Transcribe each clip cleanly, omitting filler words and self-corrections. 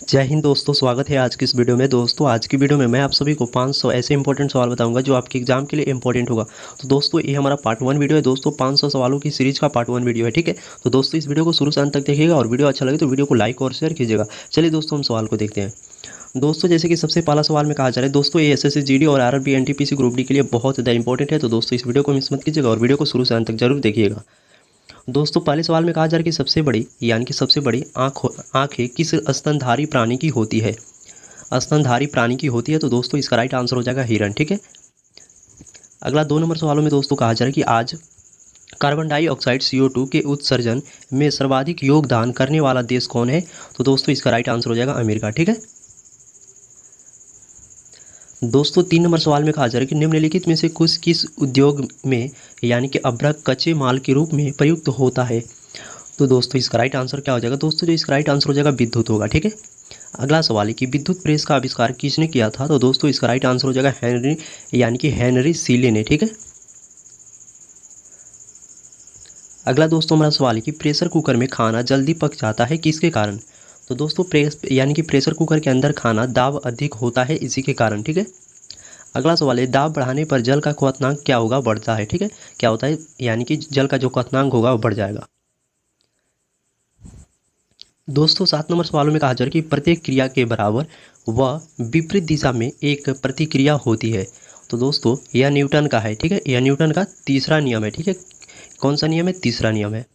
जय हिंद दोस्तों, स्वागत है आज की इस वीडियो में। दोस्तों आज की वीडियो में मैं आप सभी को 500 ऐसे इंपॉर्टेंट सवाल बताऊंगा जो आपके एग्जाम के लिए इंपॉर्टेंट होगा। तो दोस्तों ये हमारा पार्ट 1 वीडियो है। दोस्तों 500 सवालों की सीरीज का पार्ट 1 वीडियो है, ठीक है। तो दोस्तों इस वीडियो को शुरू से अंत तक देखिएगा और वीडियो अच्छा लगे तो वीडियो को लाइक और शेयर कीजिएगा। चलिए दोस्तों हम सवाल को देखते हैं। दोस्तों जैसे कि सबसे पहला सवाल में कहा जा रहा है, दोस्तों ये एसएससी जीडी और आरआरबी एनटीपीसी ग्रुप डी के लिए बहुत ज़्यादा इंपॉर्टेंट है। तो दोस्तों इस वीडियो को मिस मत कीजिएगा और वीडियो को शुरू से अंत तक जरूर देखिएगा। दोस्तों पहले सवाल में कहा जा रहा है कि सबसे बड़ी यानी कि सबसे बड़ी आंखें किस स्तनधारी प्राणी की होती है। स्तनधारी प्राणी की होती है। तो दोस्तों इसका राइट आंसर हो जाएगा हिरण, ठीक है। अगला 2 नंबर सवालों में दोस्तों कहा जा रहा है कि आज कार्बन डाइऑक्साइड CO2 के उत्सर्जन में सर्वाधिक योगदान करने वाला देश कौन है। तो दोस्तों इसका राइट आंसर हो जाएगा अमेरिका, ठीक है। दोस्तों 3 नंबर सवाल में कहा जा रहा है कि निम्नलिखित में से कुछ किस उद्योग में यानी कि अभ्रक कच्चे माल के रूप में प्रयुक्त होता है। तो दोस्तों इसका राइट आंसर क्या हो जाएगा। दोस्तों जो इसका राइट आंसर हो जाएगा विद्युत होगा, ठीक है। अगला सवाल है कि विद्युत प्रेस का आविष्कार किसने किया था। तो दोस्तों इसका राइट आंसर हो जाएगा हेनरी यानी कि हेनरी सीले ने, ठीक है। अगला दोस्तों हमारा सवाल है कि प्रेशर कुकर में खाना जल्दी पक जाता है किसके कारण। तो दोस्तों प्रेस यानी कि प्रेशर कुकर के अंदर खाना दाब अधिक होता है इसी के कारण, ठीक है। अगला सवाल है दाब बढ़ाने पर जल का क्वथनांक क्या होगा, बढ़ता है, ठीक है। क्या होता है यानी कि जल का जो क्वथनांक होगा वो बढ़ जाएगा। दोस्तों 7 नंबर सवालों में कहा जा रहा है कि प्रत्येक क्रिया के बराबर व विपरीत दिशा में एक प्रतिक्रिया होती है। तो दोस्तों यह न्यूटन का है, ठीक है। यह न्यूटन का तीसरा नियम है, ठीक है। कौन सा नियम है, तीसरा नियम है।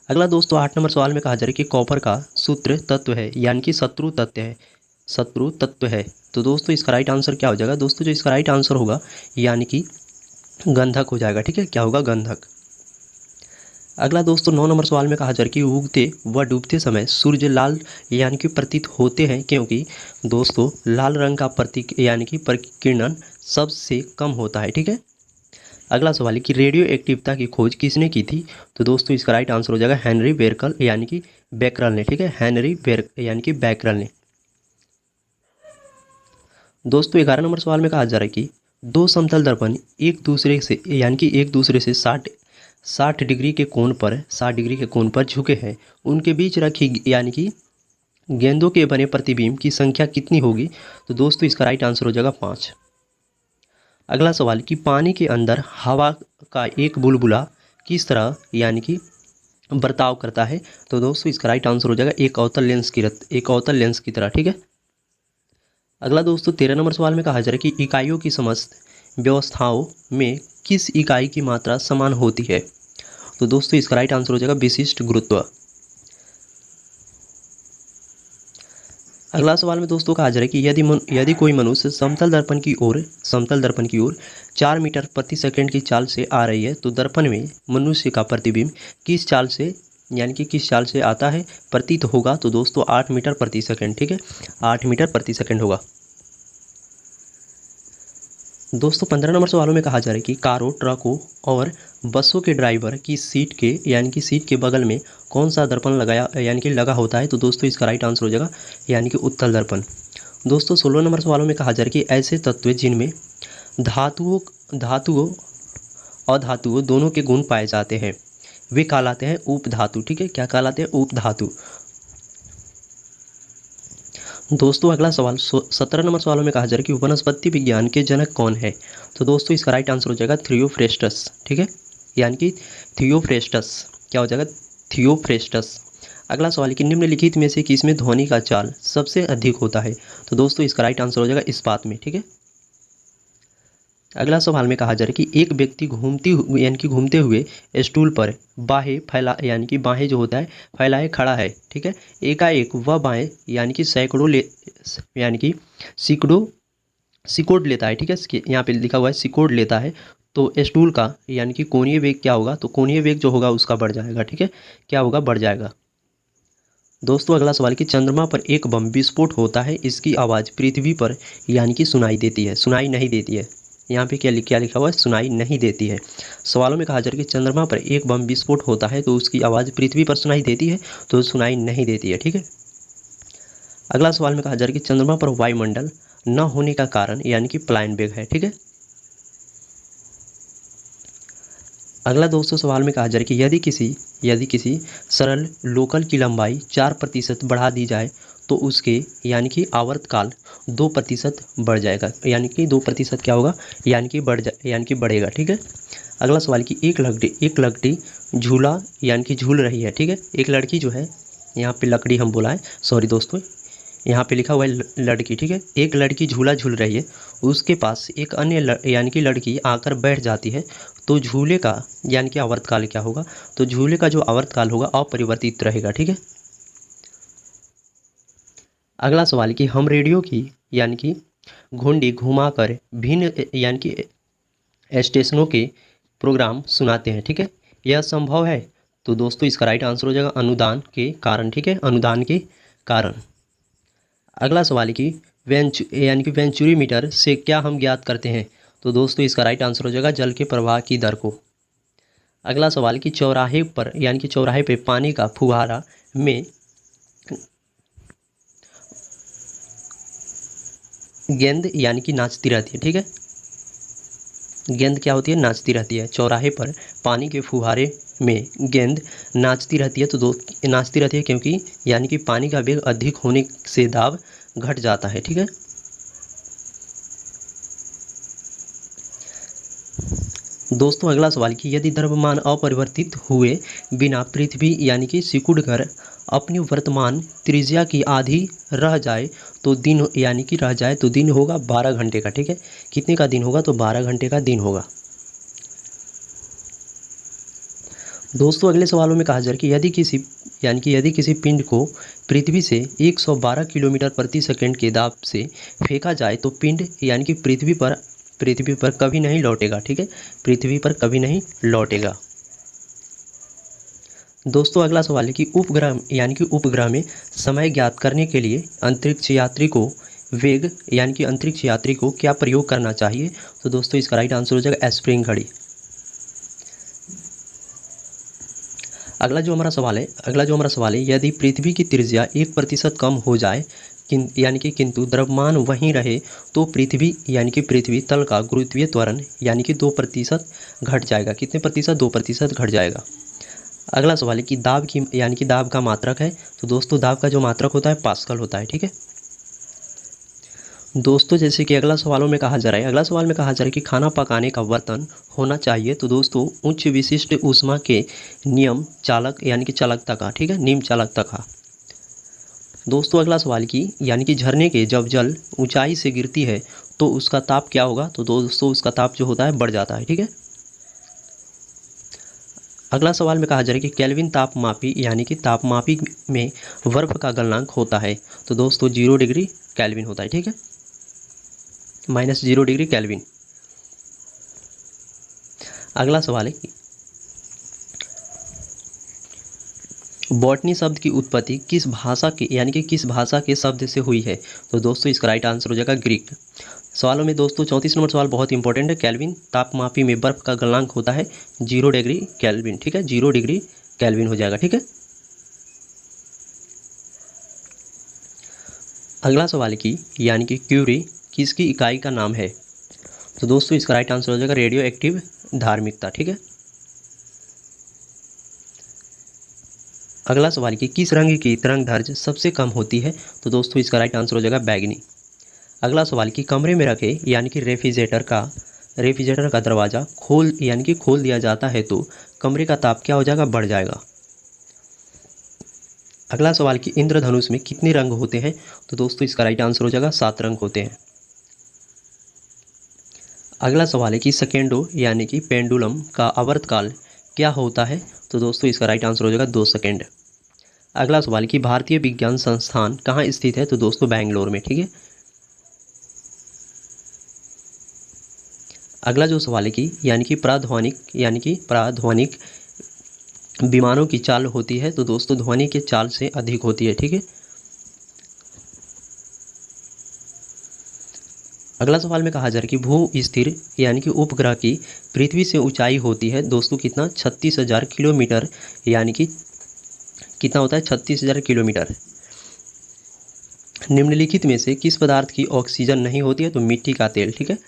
अगला दोस्तों 8 नंबर सवाल में कहा जा रहा है कि कॉपर का सूत्र तत्व है यानी कि शत्रु तत्व है, शत्रु तत्व है। तो दोस्तों इसका राइट आंसर क्या हो जाएगा। दोस्तों जो इसका राइट आंसर होगा यानी कि गंधक हो जाएगा, ठीक है। क्या होगा, गंधक। अगला दोस्तों 9 नंबर सवाल में कहा जा रहा है कि उगते व डूबते समय सूर्य लाल यानी कि प्रतीत होते हैं क्योंकि दोस्तों लाल रंग का प्रतीक यानी कि प्रकीर्णन सबसे कम होता है, ठीक है। अगला सवाल है कि रेडियो एक्टिविटी की खोज किसने की थी। तो दोस्तों इसका राइट आंसर हो जाएगा हेनरी बेकरल यानी कि बैकरल ने, ठीक है। हेनरी बेर यानी कि बैकरल ने। दोस्तों 11 नंबर सवाल में कहा जा रहा है कि दो समतल दर्पण एक दूसरे से यानी कि एक दूसरे से 60 डिग्री के कोण पर 60 डिग्री के कोण पर झुके हैं। उनके बीच रखी यानी कि गेंदों के बने प्रतिबिंब की संख्या कितनी होगी। तो दोस्तों इसका राइट आंसर हो जाएगा 5। अगला सवाल कि पानी के अंदर हवा का एक बुलबुला किस तरह यानी कि बर्ताव करता है। तो दोस्तों इसका राइट आंसर हो जाएगा एक अवतल लेंस की तरह, ठीक है। अगला दोस्तों 13 नंबर सवाल में कहा जा रहा है कि इकाइयों की समस्त व्यवस्थाओं में किस इकाई की मात्रा समान होती है। तो दोस्तों इसका राइट आंसर हो जाएगा विशिष्ट गुरुत्व। अगला सवाल में दोस्तों कहा जा रहा है कि यदि कोई मनुष्य समतल दर्पण की ओर 4 मीटर प्रति सेकंड की चाल से आ रही है तो दर्पण में मनुष्य का प्रतिबिंब किस चाल से यानी कि किस चाल से आता है, प्रतीत होगा। तो दोस्तों 8 मीटर प्रति सेकंड, ठीक है। 8 मीटर प्रति सेकंड होगा। दोस्तों 15 नंबर सवालों में कहा जा रहा है कि कारों, ट्रकों और बसों के ड्राइवर की सीट के यानी कि सीट के बगल में कौन सा दर्पण लगाया यानी कि लगा होता है। तो दोस्तों इसका राइट आंसर हो जाएगा यानी कि उत्तल दर्पण। दोस्तों 16 नंबर सवालों में कहा जा रहा है कि ऐसे तत्व जिनमें धातुओं धातुओं और धातुओं दोनों के गुण पाए जाते हैं वे कहलाते हैं उपधातु, ठीक है। क्या कहलाते हैं, उपधातु। दोस्तों अगला सवाल 17 नंबर सवालों में कहा जा रहा है कि वनस्पति विज्ञान के जनक कौन है। तो दोस्तों इसका राइट आंसर हो जाएगा थियोफ्रेस्टस, ठीक है। यानी कि थियोफ्रेस्टस। क्या हो जाएगा, थियोफ्रेस्टस। अगला सवाल है कि निम्नलिखित में से किसमें ध्वनि का चाल सबसे अधिक होता है। तो दोस्तों इसका राइट आंसर हो जाएगा इस्पात में, ठीक है। अगला सवाल में कहा जा रहा है कि एक व्यक्ति घूमते हुए स्टूल पर बाहें फैला यानी कि बाहें जो होता है फैलाए खड़ा है, ठीक है। एकाएक वह बाहें यानी कि यानी कि सैकड़ों सिकोड़ लेता है, ठीक है। यहाँ पे लिखा हुआ है सिकोड़ लेता है। तो स्टूल का यानी कि कोणीय वेग क्या होगा, तो कोणीय वेग जो होगा उसका बढ़ जाएगा, ठीक है। क्या होगा, बढ़ जाएगा। दोस्तों अगला सवाल कि चंद्रमा पर एक बम विस्फोट होता है इसकी आवाज़ पृथ्वी पर यानी कि सुनाई देती है, सुनाई नहीं देती है। यहाँ पे क्या लिखा हुआ है, सुनाई नहीं देती है। सवालों में कहा जा रहा है कि चंद्रमा पर एक बम विस्फोट होता है तो उसकी आवाज़ पृथ्वी पर सुनाई देती है, तो सुनाई नहीं देती है, ठीक है। अगला सवाल में कहा जा रहा है कि चंद्रमा पर वायुमंडल न होने का कारण यानी कि प्लायन वेग है, ठीक है। अगला दोस्तों सवाल में कहा जा रहा है कि यदि किसी सरल लोकल की लंबाई 4% बढ़ा दी जाए तो उसके यानी कि आवर्तकाल 2% बढ़ जाएगा, यानी कि 2% क्या होगा, यानी कि बढ़ेगा। ठीक है। अगला सवाल कि एक लड़की झूला यानी कि झूल रही है। ठीक है। एक लड़की जो है, यहाँ पे लकड़ी हम बोला है, सॉरी दोस्तों, यहाँ पे लिखा हुआ है लड़की। ठीक है। एक लड़की झूला झूल रही है, उसके पास एक अन्य यानी कि लड़की आकर बैठ जाती है, तो झूले का यानी कि आवर्तकाल क्या होगा, तो झूले का जो आवर्तकाल होगा अपरिवर्तित रहेगा। ठीक है। अगला सवाल कि हम रेडियो की यानी कि घुंडी घुमाकर भिन्न यानी कि स्टेशनों के प्रोग्राम सुनाते हैं। ठीक है। यह संभव है, तो दोस्तों इसका राइट आंसर हो जाएगा अनुदान के कारण। ठीक है, अनुदान के कारण। अगला सवाल है कि यानी कि वेंचुरी मीटर से क्या हम ज्ञात करते हैं, तो दोस्तों इसका राइट आंसर हो जाएगा जल के प्रवाह की दर को। अगला सवाल कि चौराहे पर यानी कि चौराहे पे पानी का फुहारा में गेंद यानी कि नाचती रहती है। ठीक है। गेंद क्या होती है, नाचती रहती है। चौराहे पर पानी के फुहारे में गेंद नाचती रहती है, तो नाचती रहती है क्योंकि यानी कि पानी का वेग अधिक होने से दाब घट जाता है। ठीक है। दोस्तों अगला सवाल कि यदि द्रव्यमान अपरिवर्तित हुए बिना पृथ्वी यानी कि सिकुड़ कर अपनी वर्तमान त्रिज्या की आधी रह जाए तो दिन यानी कि रह जाए तो दिन होगा 12 घंटे का। ठीक है। कितने का दिन होगा, तो 12 घंटे का दिन होगा। दोस्तों अगले सवालों में कहा जा रहा है कि यदि किसी पिंड को पृथ्वी से 112 किलोमीटर प्रति सेकंड के दाब से फेंका जाए तो पिंड यानी कि पृथ्वी पर कभी नहीं लौटेगा। ठीक है। पृथ्वी पर कभी नहीं लौटेगा। दोस्तों अगला सवाल है कि उपग्रह में समय ज्ञात करने के लिए अंतरिक्ष यात्री को क्या प्रयोग करना चाहिए, तो दोस्तों इसका राइट आंसर हो जाएगा स्प्रिंग घड़ी। अगला जो हमारा सवाल है यदि पृथ्वी की त्रिज्या 1% कम हो जाए किंतु द्रव्यमान वहीं रहे तो पृथ्वी तल का गुरुत्वीय त्वरण यानी कि 2% घट जाएगा। कितने प्रतिशत, 2% घट जाएगा। अगला सवाल है कि दाब का मात्रक है, तो दोस्तों दाब का जो मात्रक होता है पास्कल होता है। ठीक है। दोस्तों जैसे कि अगला सवाल में कहा जा रहा है कि खाना पकाने का बर्तन होना चाहिए, तो दोस्तों उच्च विशिष्ट ऊष्मा के नियम चालक यानी कि चालकता का। ठीक है, निम्न चालकता का। दोस्तों अगला सवाल की यानी कि झरने के जब जल ऊंचाई से गिरती है तो उसका ताप क्या होगा, तो दोस्तों उसका ताप जो होता है बढ़ जाता है। ठीक है। अगला सवाल में कहा जा रहा है कि केल्विन तापमापी यानी कि तापमापी में बर्फ का गलनांक होता है, तो दोस्तों 0 डिग्री केल्विन होता है। ठीक है, -0 डिग्री केल्विन। अगला सवाल है बॉटनी शब्द की उत्पत्ति किस भाषा के शब्द से हुई है, तो दोस्तों इसका राइट आंसर हो जाएगा ग्रीक। सवालों में दोस्तों 34 नंबर सवाल बहुत इंपॉर्टेंट है। केल्विन तापमापी में बर्फ का गलनांक होता है 0 डिग्री केल्विन। ठीक है, 0 डिग्री केल्विन हो जाएगा। ठीक है। अगला सवाल की यानी कि क्यूरी किसकी इकाई का नाम है, तो दोस्तों इसका राइट आंसर हो जाएगा रेडियो एक्टिव धार्मिकता। ठीक है। अगला सवाल कि किस रंग की तरंगदैर्घ्य सबसे कम होती है, तो दोस्तों इसका राइट आंसर हो जाएगा बैगनी। अगला सवाल कि कमरे में रखे यानी कि रेफ्रिजरेटर का दरवाज़ा खोल दिया जाता है तो कमरे का ताप क्या हो जाएगा, बढ़ जाएगा। अगला सवाल कि इंद्रधनुष में कितने रंग होते हैं, तो दोस्तों इसका राइट आंसर हो जाएगा 7 रंग होते हैं। अगला सवाल है कि सेकेंडो यानी कि पेंडुलम का आवर्तकाल क्या होता है, तो दोस्तों इसका राइट आंसर हो जाएगा 2 सेकेंड। अगला सवाल कि भारतीय विज्ञान संस्थान कहाँ स्थित है, तो दोस्तों बेंगलोर में। ठीक है। अगला जो सवाल है कि प्राध्वनिक विमानों की चाल होती है, तो दोस्तों ध्वनि के चाल से अधिक होती है। ठीक है। अगला सवाल में कहा जा रहा है कि भू स्थिर यानी कि उपग्रह की पृथ्वी से ऊंचाई होती है दोस्तों कितना, 36,000 किलोमीटर, यानी कि कितना होता है 36,000 किलोमीटर। निम्नलिखित में से किस पदार्थ की ऑक्सीजन नहीं होती है, तो मिट्टी का तेल। ठीक है।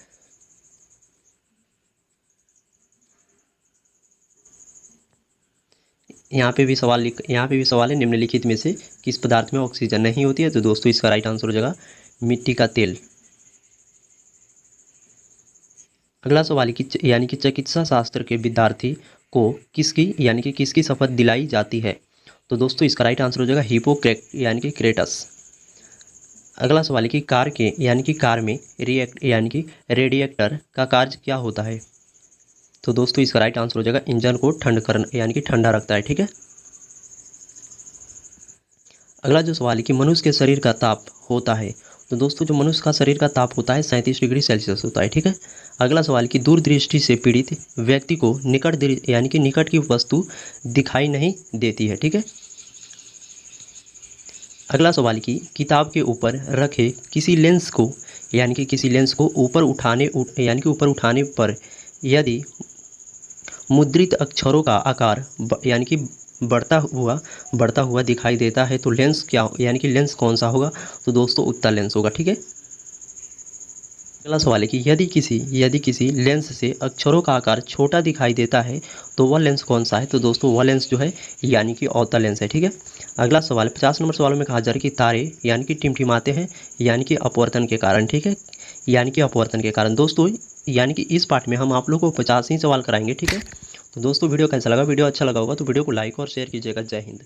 यहाँ पे भी सवाल है, निम्नलिखित में से किस पदार्थ में ऑक्सीजन नहीं होती है? तो दोस्तों इसका राइट आंसर हो जाएगा मिट्टी का तेल। अगला सवाल है कि यानी कि चिकित्सा शास्त्र के विद्यार्थी को किसकी शपथ दिलाई जाती है? तो दोस्तों इसका राइट आंसर हो जाएगा हिपोक्रेट यानी कि क्रेटस। अगला सवाल है कि कार में रेडिएटर का कार्य क्या होता है? तो दोस्तों इसका राइट आंसर हो जाएगा इंजन को ठंड करना यानी कि ठंडा रखता है, ठीक है। अगला जो सवाल है कि मनुष्य के शरीर का ताप होता है? तो दोस्तों जो मनुष्य का शरीर का ताप होता है 37 डिग्री सेल्सियस होता है, ठीक है। अगला सवाल कि दूरदृष्टि से पीड़ित व्यक्ति को निकट की वस्तु दिखाई नहीं देती है, ठीक है। अगला सवाल कि किताब के ऊपर रखे किसी लेंस को ऊपर उठाने पर यदि मुद्रित अक्षरों का आकार बढ़ता हुआ दिखाई देता है तो लेंस कौन सा होगा? तो दोस्तों उत्तल लेंस होगा, ठीक है। अगला सवाल है कि यदि किसी लेंस से अक्षरों का आकार छोटा दिखाई देता है तो वह लेंस कौन सा है? तो दोस्तों वह लेंस जो है यानी कि अवतल लेंस है, ठीक है। अगला सवाल 50 नंबर सवालों में कहा जा रहा है कि तारे यानी कि टिमटिमाते हैं यानी कि अपवर्तन के कारण, ठीक है। यानी कि अपवर्तन के कारण दोस्तों यानी कि इस पार्ट में हम आप लोगों को 50 ही सवाल कराएंगे, ठीक है। तो दोस्तों वीडियो कैसा लगा? वीडियो अच्छा लगा होगा तो वीडियो को लाइक और शेयर कीजिएगा। जय हिंद।